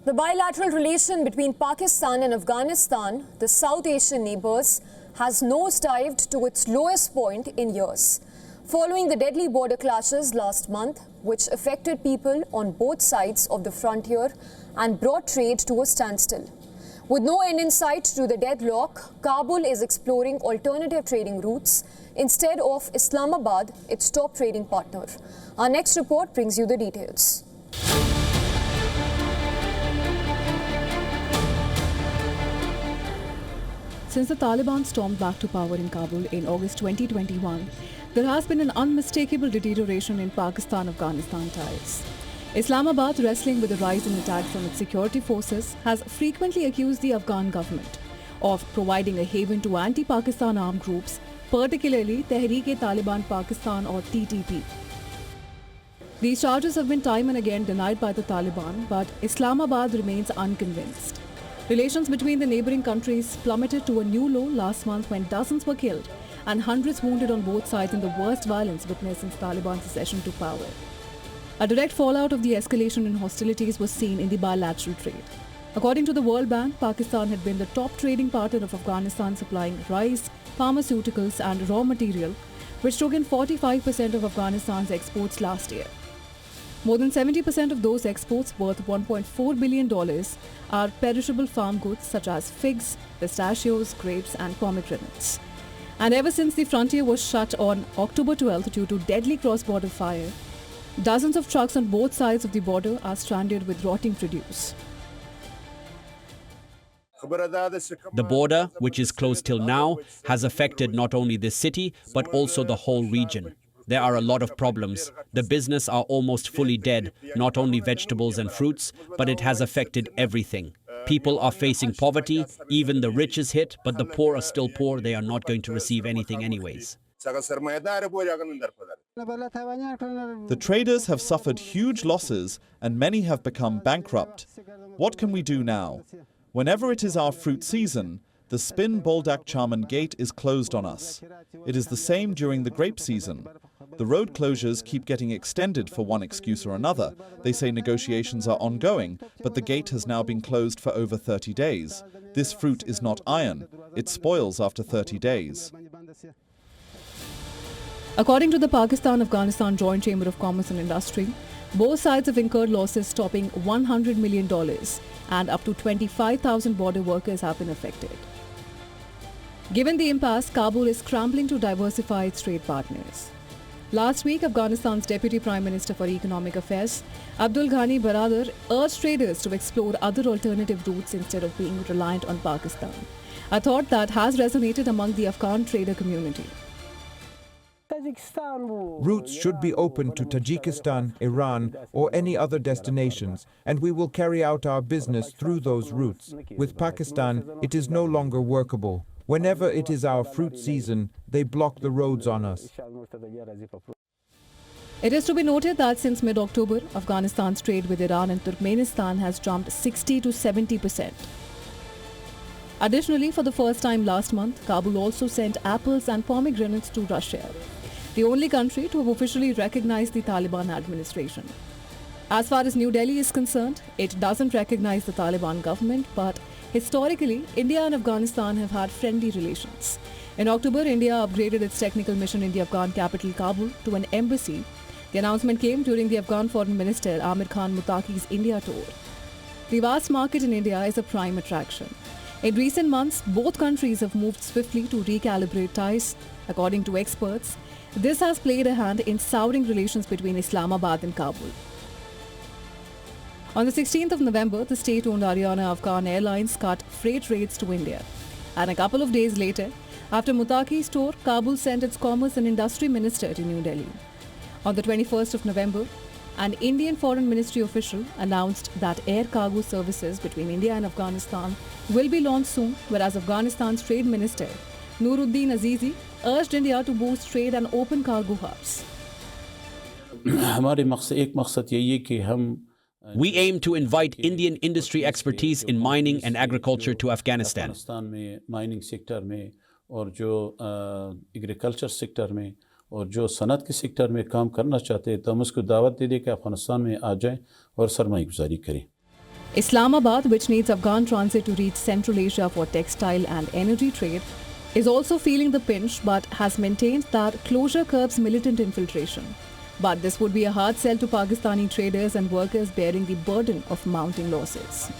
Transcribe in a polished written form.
The bilateral relation between Pakistan and Afghanistan, the South Asian neighbours, has nosedived to its lowest point in years, following the deadly border clashes last month, which affected people on both sides of the frontier and brought trade to a standstill. With no end in sight to the deadlock, Kabul is exploring alternative trading routes instead of Islamabad, its top trading partner. Our next report brings you the details. Since the Taliban stormed back to power in Kabul in August 2021, there has been an unmistakable deterioration in Pakistan-Afghanistan ties. Islamabad, wrestling with the rise in attacks on its security forces, has frequently accused the Afghan government of providing a haven to anti-Pakistan armed groups, particularly Tehreek-e-Taliban Pakistan or TTP. These charges have been time and again denied by the Taliban, but Islamabad remains unconvinced. Relations between the neighbouring countries plummeted to a new low last month when dozens were killed and hundreds wounded on both sides in the worst violence witnessed since Taliban's accession to power. A direct fallout of the escalation in hostilities was seen in the bilateral trade. According to the World Bank, Pakistan had been the top trading partner of Afghanistan, supplying rice, pharmaceuticals and raw material, which took in 45% of Afghanistan's exports last year. More than 70% of those exports, worth $1.4 billion, are perishable farm goods such as figs, pistachios, grapes and pomegranates. And ever since the frontier was shut on October 12th due to deadly cross-border fire, dozens of trucks on both sides of the border are stranded with rotting produce. The border, which is closed till now, has affected not only this city, but also the whole region. There are a lot of problems. The business are almost fully dead, not only vegetables and fruits, but it has affected everything. People are facing poverty, even the rich is hit, but the poor are still poor, they are not going to receive anything anyways. The traders have suffered huge losses and many have become bankrupt. What can we do now? Whenever it is our fruit season, the Spin Boldak Charman gate is closed on us. It is the same during the grape season. The road closures keep getting extended for one excuse or another. They say negotiations are ongoing, but the gate has now been closed for over 30 days. This fruit is not iron. It spoils after 30 days. According to the Pakistan-Afghanistan Joint Chamber of Commerce and Industry, both sides have incurred losses topping $100 million and up to 25,000 border workers have been affected. Given the impasse, Kabul is scrambling to diversify its trade partners. Last week, Afghanistan's Deputy Prime Minister for Economic Affairs, Abdul Ghani Baradar, urged traders to explore other alternative routes instead of being reliant on Pakistan, a thought that has resonated among the Afghan trader community. Routes should be open to Tajikistan, Iran, or any other destinations, and we will carry out our business through those routes. With Pakistan, it is no longer workable. Whenever it is our fruit season, they block the roads on us. It is to be noted that since mid-October, Afghanistan's trade with Iran and Turkmenistan has jumped 60 to 70%. Additionally, for the first time last month, Kabul also sent apples and pomegranates to Russia, the only country to have officially recognized the Taliban administration. As far as New Delhi is concerned, it doesn't recognize the Taliban government, but historically, India and Afghanistan have had friendly relations. In October, India upgraded its technical mission in the Afghan capital Kabul to an embassy. The announcement came during the Afghan Foreign Minister Amir Khan Muttaqi's India tour. The vast market in India is a prime attraction. In recent months, both countries have moved swiftly to recalibrate ties. According to experts, this has played a hand in souring relations between Islamabad and Kabul. On the 16th of November, the state-owned Ariana Afghan Airlines cut freight rates to India. And a couple of days later, after Muttaqi's tour, Kabul sent its Commerce and Industry Minister to New Delhi. On the 21st of November, an Indian Foreign Ministry official announced that air cargo services between India and Afghanistan will be launched soon, whereas Afghanistan's Trade Minister, Nuruddin Azizi, urged India to boost trade and open cargo hubs. We aim to invite Indian industry expertise in mining and agriculture to Afghanistan. Mining sector में और जो agriculture sector में और जो सनत के sector में काम करना चाहते हैं तो हम उसको दावत दे दें कि अफगानिस्तान में आ जाएं और सरमाया गुजारी करें. Islamabad, which needs Afghan transit to reach Central Asia for textile and energy trade, is also feeling the pinch but has maintained that closure curbs militant infiltration. But this would be a hard sell to Pakistani traders and workers bearing the burden of mounting losses.